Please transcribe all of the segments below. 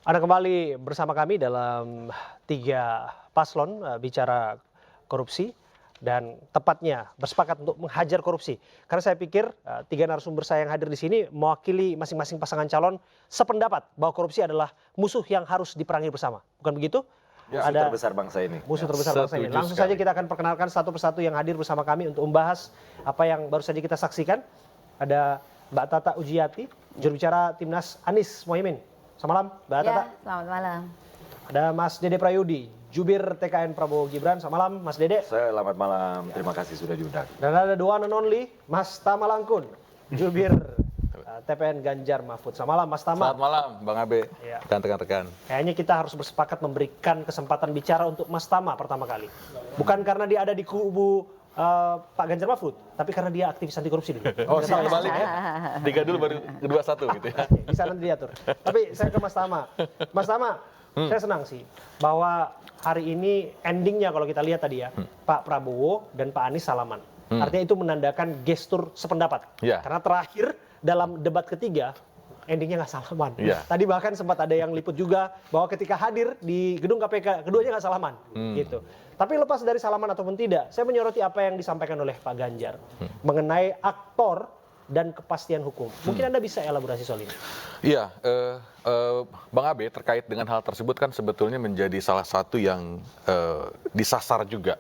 Anda kembali bersama kami dalam tiga paslon bicara korupsi dan tepatnya bersepakat untuk menghajar korupsi. Karena saya pikir tiga narasumber saya yang hadir di sini mewakili masing-masing pasangan calon sependapat bahwa korupsi adalah musuh yang harus diperangi bersama. Bukan begitu? Musuh terbesar bangsa ini. Musuh terbesar bangsa ini. Langsung saja kita akan perkenalkan satu persatu yang hadir bersama kami untuk membahas apa yang baru saja kita saksikan. Ada Mbak Tata Ujiati, juru bicara Timnas Anies Mohaimin. Selamat malam, Mbak Tata. Selamat malam. Ada Mas Dede Prayudi, jubir TKN Prabowo Gibran. Selamat malam, Mas Dede. Selamat malam, terima kasih sudah diundang. Dan ada the one and only, Mas Tama Langkun, jubir TPN Ganjar Mahfud. Selamat malam, Mas Tama. Selamat malam, Bang Abe dan rekan-rekan. Kayaknya kita harus bersepakat memberikan kesempatan bicara untuk Mas Tama pertama kali. Bukan karena dia ada di kubu Pak Ganjar Mahfud, tapi karena dia aktivis anti korupsi dulu. Oh, siap balik ya. Tiga dulu baru kedua satu gitu ya. Bisa nanti diatur. Tapi saya ke Mas Tama. Mas Tama, saya senang sih bahwa hari ini endingnya kalau kita lihat tadi ya, Pak Prabowo dan Pak Anies salaman. Artinya itu menandakan gestur sependapat. Ya. Karena terakhir dalam debat ketiga, endingnya nggak salaman. Ya. Tadi bahkan sempat ada yang liput juga bahwa ketika hadir di gedung KPK, keduanya nggak salaman. Gitu. Tapi lepas dari salaman ataupun tidak, saya menyoroti apa yang disampaikan oleh Pak Ganjar mengenai aktor dan kepastian hukum. Mungkin Anda bisa elaborasi soal ini. Iya, Bang Abe terkait dengan hal tersebut kan sebetulnya menjadi salah satu yang disasar juga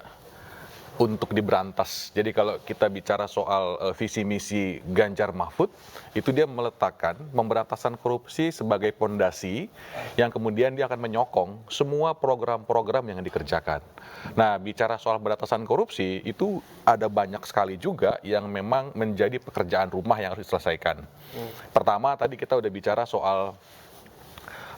untuk diberantas. Jadi kalau kita bicara soal visi misi Ganjar Mahfud, itu dia meletakkan pemberantasan korupsi sebagai pondasi yang kemudian dia akan menyokong semua program-program yang dikerjakan. Nah, bicara soal pemberantasan korupsi, itu ada banyak sekali juga yang memang menjadi pekerjaan rumah yang harus diselesaikan. Pertama, tadi kita udah bicara soal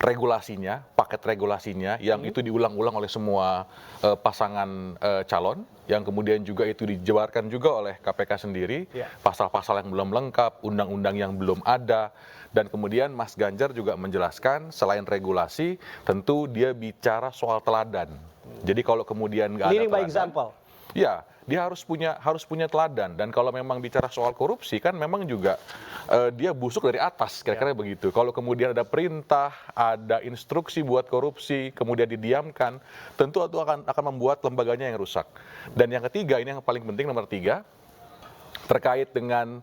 regulasinya, paket regulasinya yang itu diulang-ulang oleh semua pasangan calon, yang kemudian juga itu dijabarkan juga oleh KPK sendiri, pasal-pasal yang belum lengkap, undang-undang yang belum ada, dan kemudian Mas Ganjar juga menjelaskan selain regulasi, tentu dia bicara soal teladan. Jadi kalau kemudian nggak ada Leading by teladan, example. ya dia harus punya teladan. Dan kalau memang bicara soal korupsi kan memang juga dia busuk dari atas, kira-kira begitu. Kalau kemudian ada perintah, ada instruksi buat korupsi, kemudian didiamkan, tentu itu akan membuat lembaganya yang rusak. Dan yang ketiga, ini yang paling penting, nomor 3, terkait dengan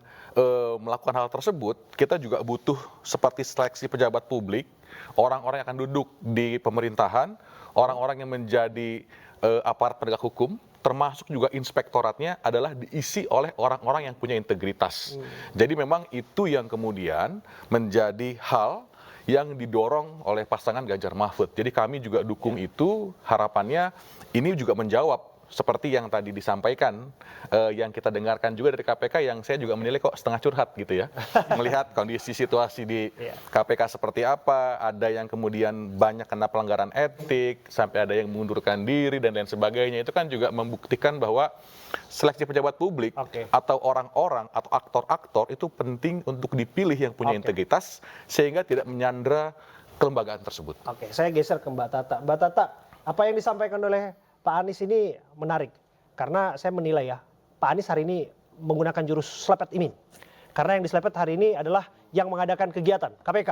melakukan hal tersebut, kita juga butuh seperti seleksi pejabat publik, orang-orang yang akan duduk di pemerintahan, orang-orang yang menjadi aparat penegak hukum, termasuk juga inspektoratnya adalah diisi oleh orang-orang yang punya integritas. Jadi memang itu yang kemudian menjadi hal yang didorong oleh pasangan Ganjar Mahfud. Jadi kami juga dukung itu, harapannya ini juga menjawab seperti yang tadi disampaikan, yang kita dengarkan juga dari KPK, yang saya juga menilai kok setengah curhat gitu ya. Melihat kondisi situasi di KPK seperti apa, ada yang kemudian banyak kena pelanggaran etik, sampai ada yang mengundurkan diri dan lain sebagainya. Itu kan juga membuktikan bahwa seleksi pejabat publik atau orang-orang atau aktor-aktor itu penting untuk dipilih yang punya integritas, sehingga tidak menyandera kelembagaan tersebut. Oke, saya geser ke Mbak Tata. Mbak Tata, apa yang disampaikan oleh Pak Anies ini menarik, karena saya menilai ya, Pak Anies hari ini menggunakan jurus selepet imin. Karena yang diselepet hari ini adalah yang mengadakan kegiatan, KPK.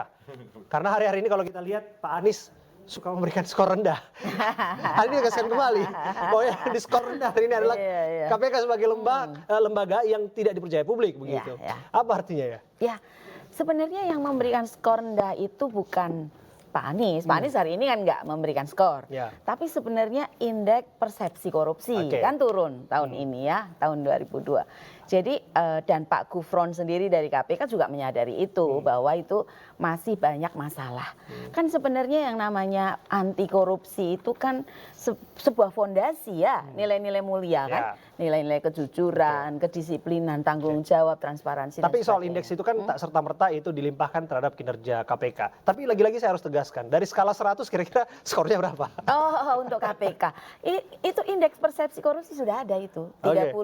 Karena hari-hari ini kalau kita lihat, Pak Anies suka memberikan skor rendah. Hari ini dikasihkan kembali, bahwa yang di skor rendah hari ini adalah KPK sebagai lembaga yang tidak dipercaya publik, begitu. Apa artinya ya? Ya, sebenarnya yang memberikan skor rendah itu bukan Pak Anies. Pak Anies hari ini kan nggak memberikan skor. Tapi sebenarnya indeks persepsi korupsi kan turun tahun ini ya, tahun 2002. Jadi dan Pak Gufron sendiri dari KPK juga menyadari itu, bahwa itu masih banyak masalah. Kan sebenarnya yang namanya anti korupsi itu kan sebuah fondasi ya, nilai-nilai mulia kan, nilai-nilai kejujuran, kedisiplinan, tanggung jawab, transparansi. Tapi soal indeks itu kan tak serta-merta itu dilimpahkan terhadap kinerja KPK. Tapi lagi-lagi saya harus tegaskan, dari skala 100 kira-kira skornya berapa? Oh, untuk KPK. Itu indeks persepsi korupsi sudah ada itu, 32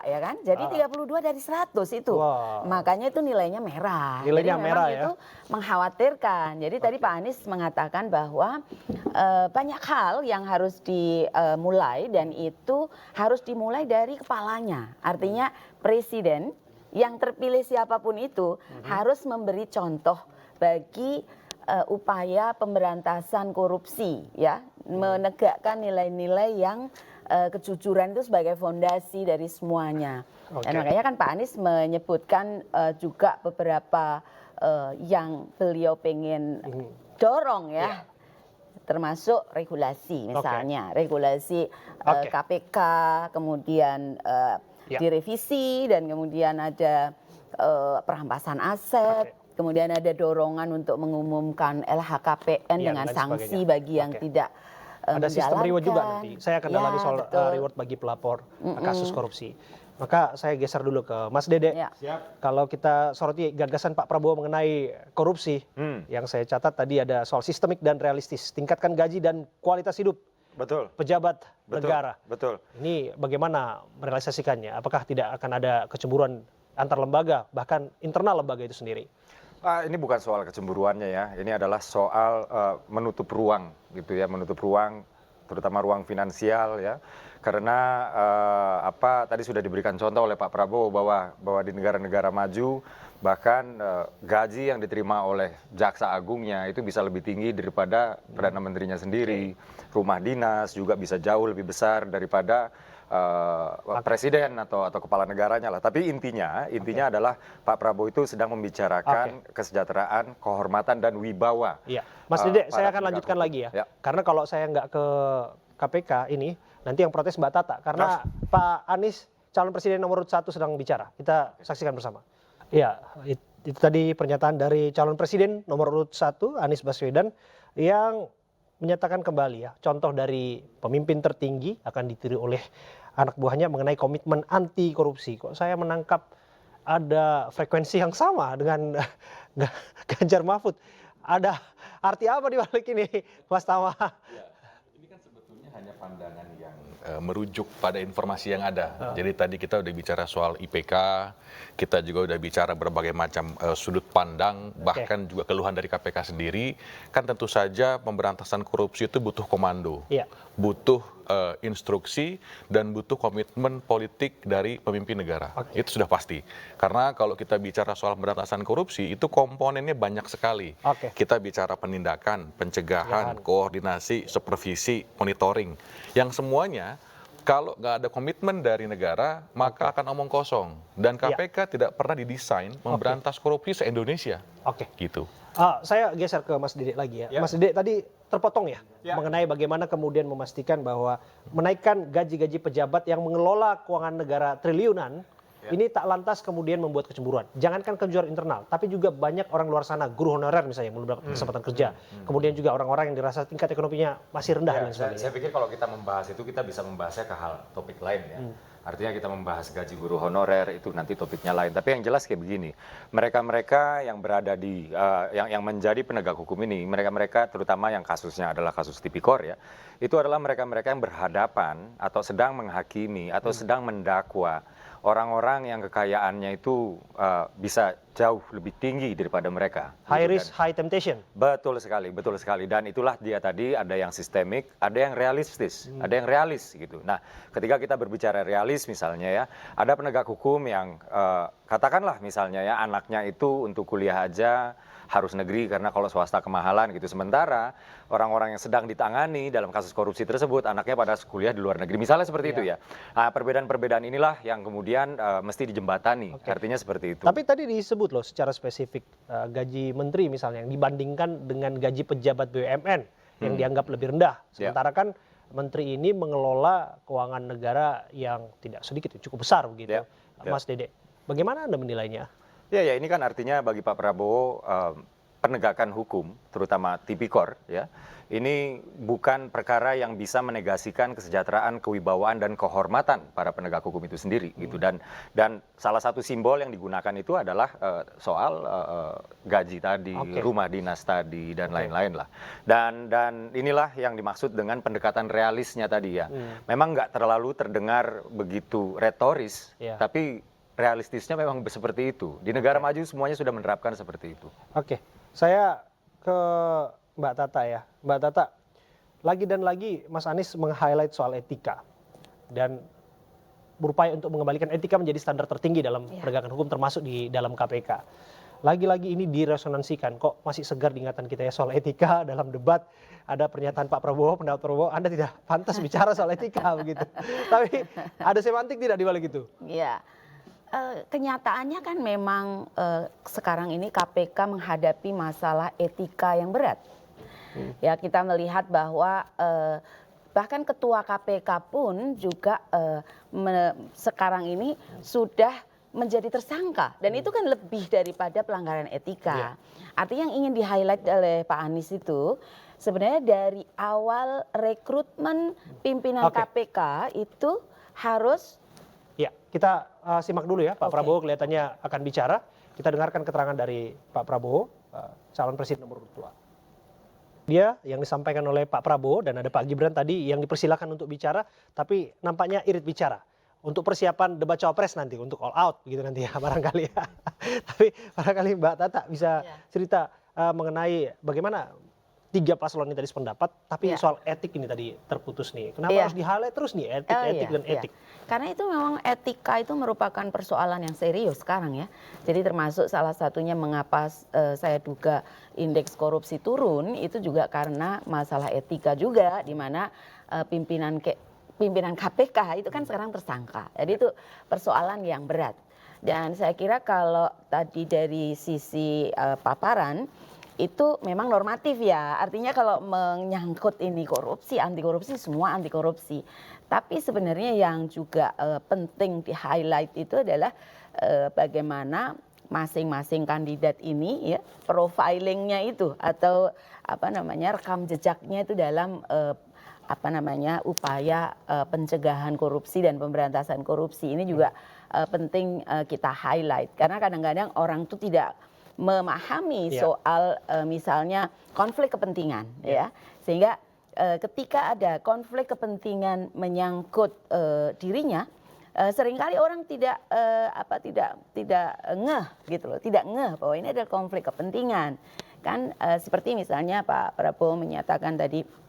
ya kan? Jadi 32 dari 100 itu. Makanya itu nilainya merah. Nilainya merah ya. Itu mengkhawatirkan. Jadi tadi Pak Anies mengatakan bahwa banyak hal yang harus dimulai, dan itu harus dimulai dari kepalanya. Artinya presiden yang terpilih siapapun itu harus memberi contoh bagi upaya pemberantasan korupsi, ya, menegakkan nilai-nilai yang kejujuran itu sebagai fondasi dari semuanya. Dan makanya kan Pak Anies menyebutkan juga beberapa yang beliau pengen dorong ya, termasuk regulasi misalnya, regulasi KPK, kemudian direvisi dan kemudian ada perampasan aset. Kemudian ada dorongan untuk mengumumkan LHKPN dengan sanksi bagi yang tidak ada sistem reward juga nanti. Saya akan dalami soal reward bagi pelapor kasus korupsi. Maka saya geser dulu ke Mas Dede. Kalau kita soroti gagasan Pak Prabowo mengenai korupsi, yang saya catat tadi ada soal sistemik dan realistis. Tingkatkan gaji dan kualitas hidup pejabat negara. Ini bagaimana merealisasikannya? Apakah tidak akan ada kecemburuan antar lembaga, bahkan internal lembaga itu sendiri? Ini bukan soal kecemburuannya ya, ini adalah soal menutup ruang gitu ya, menutup ruang, terutama ruang finansial ya, karena tadi sudah diberikan contoh oleh Pak Prabowo bahwa di negara-negara maju bahkan gaji yang diterima oleh jaksa agungnya itu bisa lebih tinggi daripada perdana menterinya sendiri, rumah dinas juga bisa jauh lebih besar daripada presiden atau kepala negaranya lah. Tapi intinya adalah Pak Prabowo itu sedang membicarakan kesejahteraan, kehormatan dan wibawa. Iya, Mas Dede, saya akan lanjutkan lagi ya. Karena kalau saya nggak ke KPK ini, nanti yang protes Mbak Tata. Karena Pak Anies, calon presiden nomor urut 1 sedang bicara. Kita saksikan bersama. Iya, itu tadi pernyataan dari calon presiden nomor urut 1, Anies Baswedan, yang menyatakan kembali ya, contoh dari pemimpin tertinggi akan ditiru oleh anak buahnya mengenai komitmen anti korupsi. Kok saya menangkap ada frekuensi yang sama dengan Ganjar Mahfud. Ada arti apa di balik ini, Mas Tama? Ya, ini kan sebetulnya hanya pandangan yang merujuk pada informasi yang ada. Jadi tadi kita udah bicara soal IPK, kita juga udah bicara berbagai macam sudut pandang, bahkan juga keluhan dari KPK sendiri. Kan tentu saja pemberantasan korupsi itu butuh komando, butuh instruksi dan butuh komitmen politik dari pemimpin negara. Itu sudah pasti. Karena kalau kita bicara soal pemberantasan korupsi, itu komponennya banyak sekali. Kita bicara penindakan, pencegahan, koordinasi, supervisi, monitoring. Yang semuanya kalau nggak ada komitmen dari negara, maka akan omong kosong. Dan KPK tidak pernah didesain memberantas korupsi se-Indonesia. Gitu. Saya geser ke Mas Dede lagi ya. Mas Dede tadi terpotong ya mengenai bagaimana kemudian memastikan bahwa menaikkan gaji-gaji pejabat yang mengelola keuangan negara triliunan ini tak lantas kemudian membuat kecemburuan. Jangankan kecemburuan internal, tapi juga banyak orang luar sana, guru honorer misalnya yang belum dapat kesempatan kerja. Kemudian juga orang-orang yang dirasa tingkat ekonominya masih rendah. Saya pikir kalau kita membahas itu, kita bisa membahasnya ke hal topik lain ya. Artinya kita membahas gaji guru honorer itu nanti topiknya lain. Tapi yang jelas kayak begini, mereka-mereka yang berada di, yang menjadi penegak hukum ini, mereka-mereka terutama yang kasusnya adalah kasus tipikor ya, itu adalah mereka-mereka yang berhadapan atau sedang menghakimi atau sedang mendakwa orang-orang yang kekayaannya itu bisa jauh lebih tinggi daripada mereka. High risk, high temptation. Betul sekali, betul sekali. Dan itulah dia tadi, ada yang sistemik, ada yang realistis, ada yang realis gitu. Nah, ketika kita berbicara realis misalnya ya, ada penegak hukum yang katakanlah misalnya ya, anaknya itu untuk kuliah aja harus negeri karena kalau swasta kemahalan gitu. Sementara orang-orang yang sedang ditangani dalam kasus korupsi tersebut anaknya pada kuliah di luar negeri. Misalnya seperti itu ya. Nah, perbedaan-perbedaan inilah yang kemudian mesti dijembatani. Artinya seperti itu. Tapi tadi disebut loh secara spesifik gaji menteri misalnya yang dibandingkan dengan gaji pejabat BUMN yang dianggap lebih rendah. Sementara kan menteri ini mengelola keuangan negara yang tidak sedikit, cukup besar begitu. Mas Dede, bagaimana Anda menilainya? Ya, ini kan artinya bagi Pak Prabowo penegakan hukum, terutama tipikor, ya, ini bukan perkara yang bisa menegasikan kesejahteraan, kewibawaan dan kehormatan para penegak hukum itu sendiri, gitu. Dan salah satu simbol yang digunakan itu adalah soal gaji tadi, rumah dinas tadi dan lain-lain lah. Dan inilah yang dimaksud dengan pendekatan realisnya tadi ya. Memang nggak terlalu terdengar begitu retoris, tapi realistisnya memang seperti itu. Di negara maju semuanya sudah menerapkan seperti itu. Saya ke Mbak Tata ya. Mbak Tata, lagi dan lagi Mas Anies meng-highlight soal etika. Dan berupaya untuk mengembalikan etika menjadi standar tertinggi dalam penegakan hukum termasuk di dalam KPK. lagi-lagi ini diresonansikan, kok masih segar di ingatan kita ya soal etika dalam debat. Ada pernyataan Pak Prabowo, pendapat Prabowo, Anda tidak pantas bicara soal etika begitu. Tapi ada semantik tidak di balik itu? Iya. Kenyataannya kan memang sekarang ini KPK menghadapi masalah etika yang berat. Ya, kita melihat bahwa bahkan ketua KPK pun juga sekarang ini sudah menjadi tersangka, dan itu kan lebih daripada pelanggaran etika. Artinya yang ingin di-highlight oleh Pak Anies itu sebenarnya dari awal rekrutmen pimpinan KPK itu harus. Ya, kita simak dulu ya, Pak Prabowo kelihatannya akan bicara. Kita dengarkan keterangan dari Pak Prabowo, calon presiden nomor 2. Dia yang disampaikan oleh Pak Prabowo, dan ada Pak Gibran tadi yang dipersilakan untuk bicara, tapi nampaknya irit bicara. Untuk persiapan debat cawapres nanti, untuk all out gitu nanti ya barangkali ya. Tapi barangkali Mbak Tata bisa cerita mengenai bagaimana 3 paslon ini tadi sependapat, tapi soal etik ini tadi terputus nih. Kenapa harus di-highlight terus nih etik dan etik? Karena itu memang etika itu merupakan persoalan yang serius sekarang ya. Jadi termasuk salah satunya mengapa saya duga indeks korupsi turun itu juga karena masalah etika juga, di mana pimpinan KPK itu kan sekarang tersangka. Jadi itu persoalan yang berat. Dan saya kira kalau tadi dari sisi paparan itu memang normatif ya. Artinya kalau menyangkut ini korupsi, anti korupsi, semua anti korupsi. Tapi sebenarnya yang juga penting di-highlight itu adalah bagaimana masing-masing kandidat ini ya profilingnya itu atau rekam jejaknya itu dalam upaya pencegahan korupsi dan pemberantasan korupsi ini juga penting kita highlight, karena kadang-kadang orang tuh tidak memahami soal misalnya konflik kepentingan ya, sehingga ketika ada konflik kepentingan menyangkut dirinya, seringkali orang tidak ngeh gitu loh, tidak ngeh bahwa ini adalah konflik kepentingan kan, seperti misalnya Pak Prabowo menyatakan tadi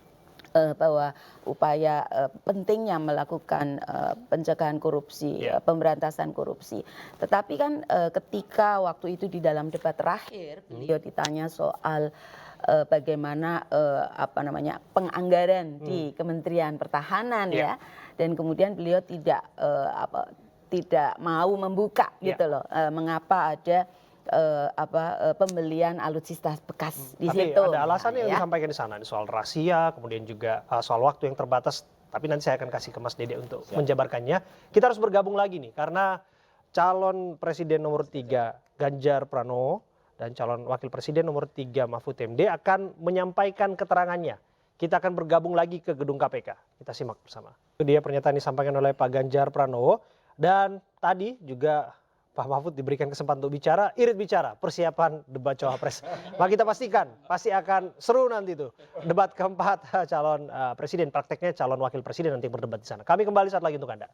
bahwa upaya pentingnya melakukan pencegahan korupsi, pemberantasan korupsi. Tetapi kan ketika waktu itu di dalam debat terakhir beliau ditanya soal bagaimana penganggaran di Kementerian Pertahanan ya, dan kemudian beliau tidak mau membuka gitu loh, mengapa ada pembelian alutsista bekas di tapi situ. Ada alasan yang disampaikan di sana soal rahasia, kemudian juga soal waktu yang terbatas. Tapi nanti saya akan kasih ke Mas Dede untuk menjabarkannya. Kita harus bergabung lagi nih, karena calon presiden nomor 3 Ganjar Pranowo dan calon wakil presiden nomor 3 Mahfud MD akan menyampaikan keterangannya. Kita akan bergabung lagi ke gedung KPK. Kita simak bersama. Itu dia pernyataan disampaikan oleh Pak Ganjar Pranowo, dan tadi juga Pak Mahfud diberikan kesempatan untuk bicara, irit bicara, persiapan debat cawapres. Maka kita pastikan, pasti akan seru nanti tuh. Debat keempat calon presiden, prakteknya calon wakil presiden nanti berdebat di sana. Kami kembali saat lagi untuk Anda.